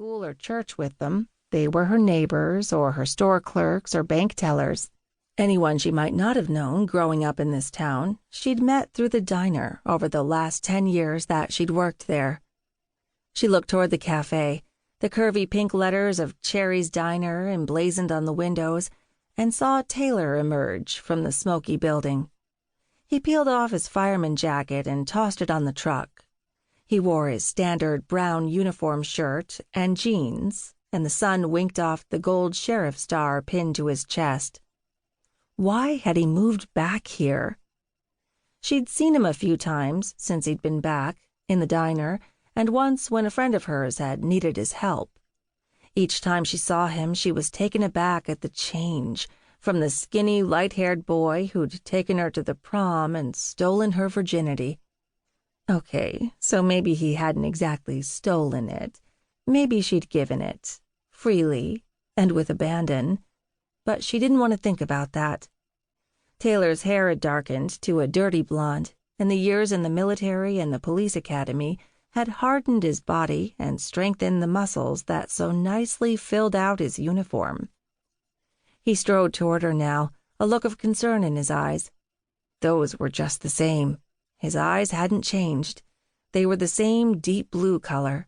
school or church with them. They were her neighbors or her store clerks or bank tellers. Anyone she might not have known growing up in this town, she'd met through the diner over the last 10 years that she'd worked there. She looked toward the cafe, the curvy pink letters of Cherry's Diner emblazoned on the windows, and saw Taylor emerge from the smoky building. He peeled off his fireman jacket and tossed it on the truck. He wore his standard brown uniform shirt and jeans, and the sun winked off the gold sheriff star pinned to his chest. Why had he moved back here? She'd seen him a few times since he'd been back, in the diner, and once when a friend of hers had needed his help. Each time she saw him, she was taken aback at the change, from the skinny, light-haired boy who'd taken her to the prom and stolen her virginity. Okay, so maybe he hadn't exactly stolen it. Maybe she'd given it, freely, and with abandon. But she didn't want to think about that. Taylor's hair had darkened to a dirty blonde, and the years in the military and the police academy had hardened his body and strengthened the muscles that so nicely filled out his uniform. He strode toward her now, a look of concern in his eyes. Those were just the same. His eyes hadn't changed. They were the same deep blue color.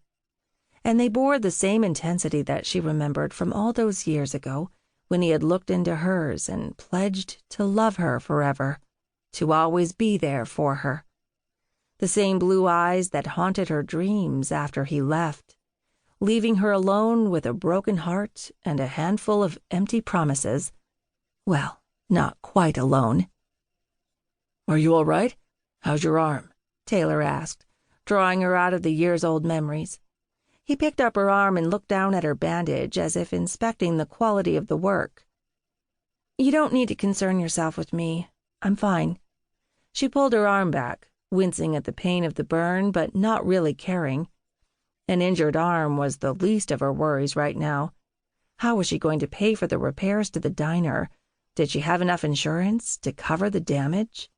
And they bore the same intensity that she remembered from all those years ago, when he had looked into hers and pledged to love her forever, to always be there for her. The same blue eyes that haunted her dreams after he left, leaving her alone with a broken heart and a handful of empty promises. Well, not quite alone. "Are you all right? How's your arm?" Taylor asked, drawing her out of the years-old memories. He picked up her arm and looked down at her bandage as if inspecting the quality of the work. "You don't need to concern yourself with me. I'm fine." She pulled her arm back, wincing at the pain of the burn, but not really caring. An injured arm was the least of her worries right now. How was she going to pay for the repairs to the diner? Did she have enough insurance to cover the damage?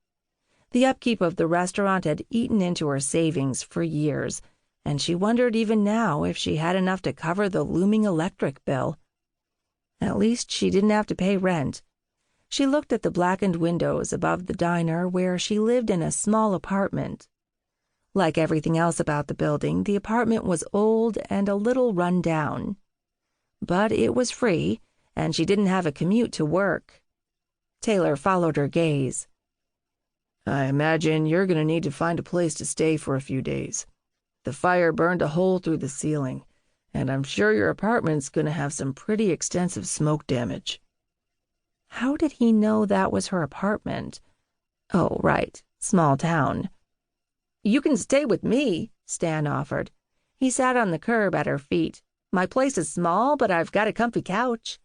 The upkeep of the restaurant had eaten into her savings for years, and she wondered even now if she had enough to cover the looming electric bill. At least she didn't have to pay rent. She looked at the blackened windows above the diner where she lived in a small apartment. Like everything else about the building, the apartment was old and a little run down. But it was free, and she didn't have a commute to work. Taylor followed her gaze. "I imagine you're going to need to find a place to stay for a few days. The fire burned a hole through the ceiling, and I'm sure your apartment's going to have some pretty extensive smoke damage." How did he know that was her apartment? Oh, right, small town. "You can stay with me," Stan offered. He sat on the curb at her feet. "My place is small, but I've got a comfy couch."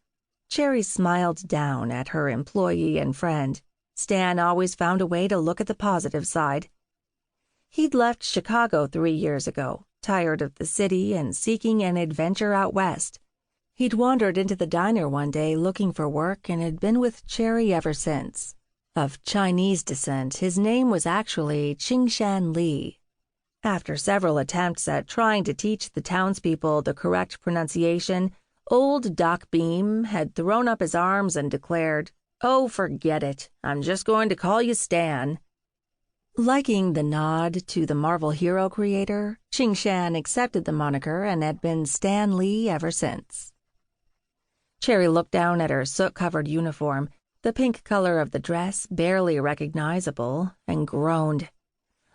Cherry smiled down at her employee and friend. Stan always found a way to look at the positive side. He'd left Chicago 3 years ago, tired of the city and seeking an adventure out west. He'd wandered into the diner one day looking for work and had been with Cherry ever since. Of Chinese descent, his name was actually Qingshan Li. After several attempts at trying to teach the townspeople the correct pronunciation, old Doc Beam had thrown up his arms and declared, "Oh, forget it. I'm just going to call you Stan." Liking the nod to the Marvel hero creator, Qingshan accepted the moniker and had been Stan Lee ever since. Cherry looked down at her soot-covered uniform, the pink color of the dress barely recognizable, and groaned.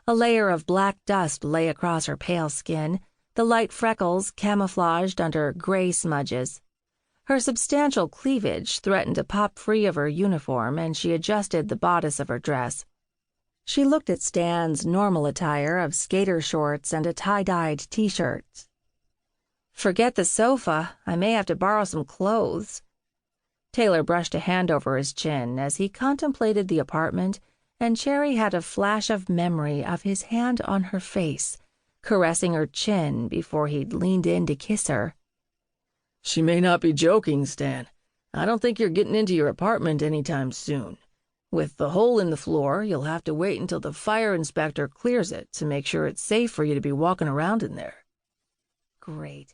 A layer of black dust lay across her pale skin, the light freckles camouflaged under gray smudges. Her substantial cleavage threatened to pop free of her uniform, and she adjusted the bodice of her dress. She looked at Stan's normal attire of skater shorts and a tie-dyed t-shirt. "Forget the sofa. I may have to borrow some clothes." Taylor brushed a hand over his chin as he contemplated the apartment, and Cherry had a flash of memory of his hand on her face, caressing her chin before he'd leaned in to kiss her. "She may not be joking, Stan. I don't think you're getting into your apartment anytime soon. With the hole in the floor, you'll have to wait until the fire inspector clears it to make sure it's safe for you to be walking around in there." Great.